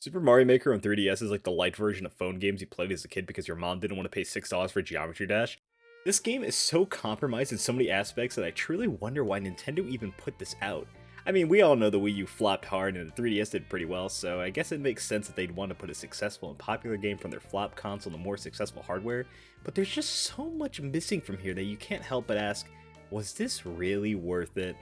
Super Mario Maker on 3DS is like the light version of phone games you played as a kid because your mom didn't want to pay $6 for Geometry Dash. This game is so compromised in so many aspects that I truly wonder why Nintendo even put this out. I mean, we all know the Wii U flopped hard and the 3DS did pretty well, so I guess it makes sense that they'd want to put a successful and popular game from their flop console to more successful hardware, but there's just so much missing from here that you can't help but ask, was this really worth it?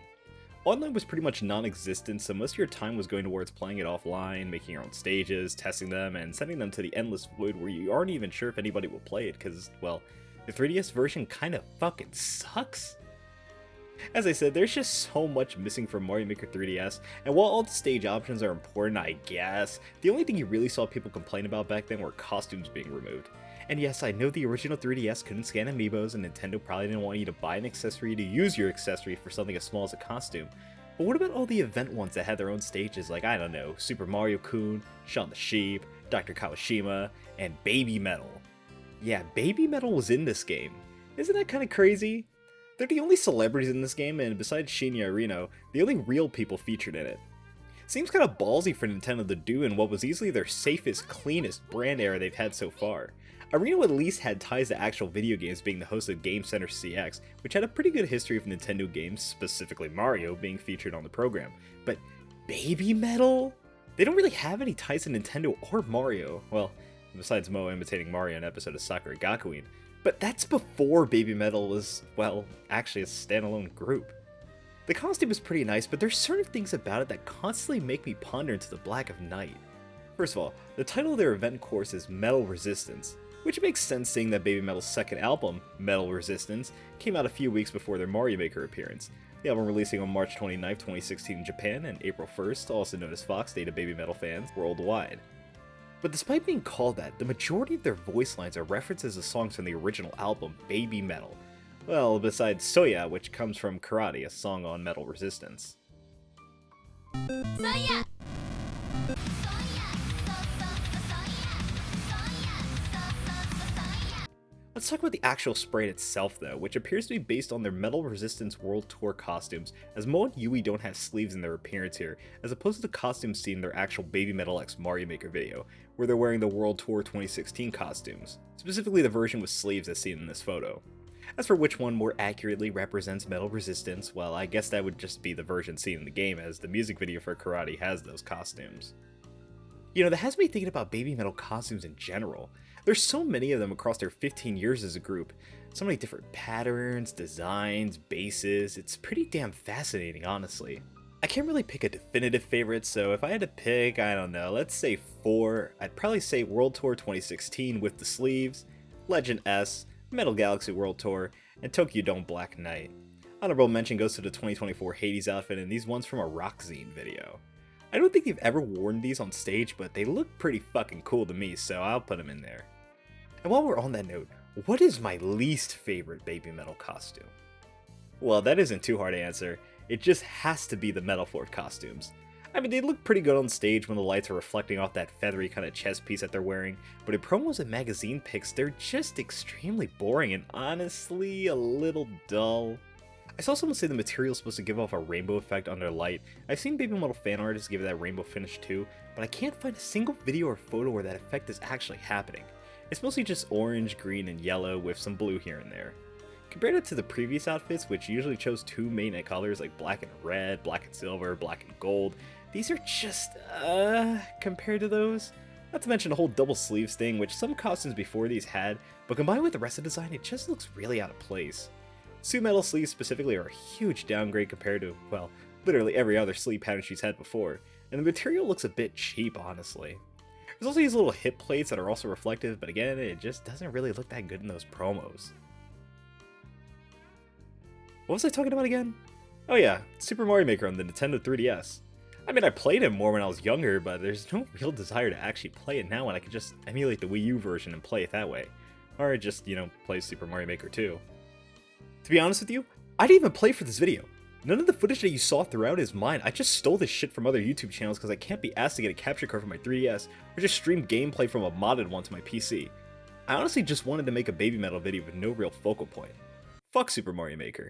Online was pretty much non-existent, so most of your time was going towards playing it offline, making your own stages, testing them, and sending them to the endless void where you aren't even sure if anybody will play it, because, well, the 3DS version kinda fucking sucks. As I said, there's just so much missing from Mario Maker 3DS, and while all the stage options are important, I guess, the only thing you really saw people complain about back then were costumes being removed. And yes, I know the original 3DS couldn't scan amiibos, and Nintendo probably didn't want you to buy an accessory to use your accessory for something as small as a costume. But what about all the event ones that had their own stages like, I don't know, Super Mario Kun, Shaun the Sheep, Dr. Kawashima, and BABYMETAL? Yeah, BABYMETAL was in this game. Isn't that kinda crazy? They're the only celebrities in this game, and besides Shinya Arino, the only real people featured in it. Seems kinda ballsy for Nintendo to do in what was easily their safest, cleanest brand era they've had so far. Arino at least had ties to actual video games, being the host of Game Center CX, which had a pretty good history of Nintendo games, specifically Mario, being featured on the program. But BABYMETAL? They don't really have any ties to Nintendo or Mario. Well, besides Moe imitating Mario in an episode of Sakura Gakuin. But that's before BABYMETAL was, well, actually a standalone group. The costume is pretty nice, but there's certain things about it that constantly make me ponder into the black of night. First of all, the title of their event course is Metal Resistance, which makes sense seeing that BABYMETAL's second album, Metal Resistance, came out a few weeks before their Mario Maker appearance. The album releasing on March 29, 2016 in Japan, and April 1st, also known as Fox Day to BABYMETAL fans worldwide. But despite being called that, the majority of their voice lines are references to songs from the original album, BABYMETAL. Well, besides Soya, which comes from Karate, a song on Metal Resistance. Soya! Let's talk about the actual sprite itself though, which appears to be based on their Metal Resistance World Tour costumes, as Moe and Yui don't have sleeves in their appearance here, as opposed to the costumes seen in their actual BABYMETAL X Mario Maker video, where they're wearing the World Tour 2016 costumes, specifically the version with sleeves as seen in this photo. As for which one more accurately represents Metal Resistance, well, I guess that would just be the version seen in the game, as the music video for Karate has those costumes. You know, that has me thinking about BABYMETAL costumes in general. There's so many of them across their 15 years as a group. So many different patterns, designs, bases. It's pretty damn fascinating, honestly. I can't really pick a definitive favorite, so if I had to pick, I don't know, let's say 4, I'd probably say World Tour 2016 with the sleeves, Legend S, Metal Galaxy World Tour, and Tokyo Dome Black Knight. Honorable mention goes to the 2024 Hades outfit and these ones from a Rock Zine video. I don't think they've ever worn these on stage, but they look pretty fucking cool to me, so I'll put them in there. And while we're on that note, what is my least favorite BABYMETAL costume? Well, that isn't too hard to answer. It just has to be the Metal Fort costumes. I mean, they look pretty good on stage when the lights are reflecting off that feathery kind of chest piece that they're wearing, but in promos and magazine pics, they're just extremely boring and honestly a little dull. I saw someone say the material is supposed to give off a rainbow effect under light. I've seen BABYMETAL fan artists give it that rainbow finish too, but I can't find a single video or photo where that effect is actually happening. It's mostly just orange, green, and yellow with some blue here and there. Compared it to the previous outfits, which usually chose two main colors like black and red, black and silver, black and gold, these are just, compared to those. Not to mention the whole double sleeves thing, which some costumes before these had, but combined with the rest of the design, it just looks really out of place. Suit metal sleeves specifically are a huge downgrade compared to, well, literally every other sleeve pattern she's had before, and the material looks a bit cheap, honestly. There's also these little hip plates that are also reflective, but again, it just doesn't really look that good in those promos. What was I talking about again? Oh yeah, Super Mario Maker on the Nintendo 3DS. I mean, I played it more when I was younger, but there's no real desire to actually play it now when I can just emulate the Wii U version and play it that way. Or just, play Super Mario Maker 2. To be honest with you, I didn't even play for this video. None of the footage that you saw throughout is mine. I just stole this shit from other YouTube channels because I can't be asked to get a capture card for my 3DS or just stream gameplay from a modded one to my PC. I honestly just wanted to make a BABYMETAL video with no real focal point. Fuck Super Mario Maker.